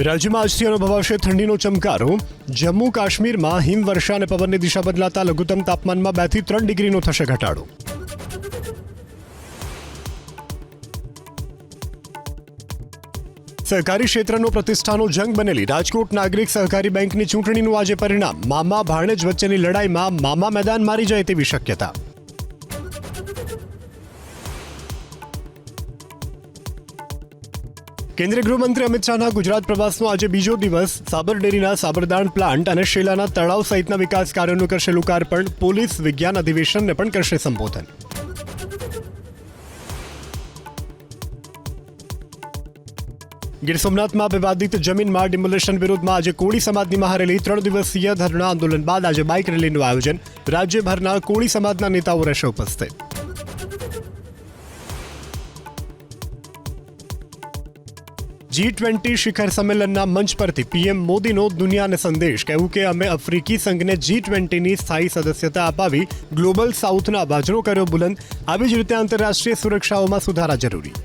રાજ્યમાં આજથી અનુભવાશે ઠંડીનો ચમકારો. જમ્મુ કાશ્મીરમાં હિમવર્ષા અને પવનની દિશા બદલાતા લઘુત્તમ તાપમાનમાં 2 થી 3 ડિગ્રીનો થશે ઘટાડો. સહકારી ક્ષેત્રનો પ્રતિષ્ઠાનો જંગ બનેલી રાજકોટ નાગરિક સહકારી બેંકની ચૂંટણીનું આજે પરિણામ. મામા ભાણેજ વચ્ચેની લડાઈમાં મામા મેદાન મારી જાય તેવી શક્યતા. કેન્દ્રીય ગૃહમંત્રી અમિત શાહના ગુજરાત પ્રવાસનો આજે બીજો દિવસ. સાબરડેરીના સાબરદાણ પ્લાન્ટ અને શેલાના તળાવ સહિતના વિકાસ કાર્યોનું કરશે લોકાર્પણ. પોલીસ વિજ્ઞાન અધિવેશનને પણ કરશે સંબોધન. ગીર સોમનાથમાં વિવાદિત જમીનમાં ડિમોલેશન વિરોધમાં આજે કોળી સમાજની મહારેલી. 3 દિવસીય ધરણા આંદોલન બાદ આજે બાઇક રેલીનું આયોજન. રાજ્યભરના કોળી સમાજના નેતાઓ રહેશે ઉપસ્થિત. G20 શિખર સંમેલનના મંચ પરથી પીએમ મોદીનો દુનિયાને સંદેશ. કહ્યું કે અમે આફ્રિકી સંઘને G20ની સ્થાયી સદસ્યતા અપાવી. ગ્લોબલ સાઉથના અવાજનો કર્યો બુલંદ. આવી જ રીતે આંતરરાષ્ટ્રીય સુરક્ષાઓમાં સુધારા જરૂરી.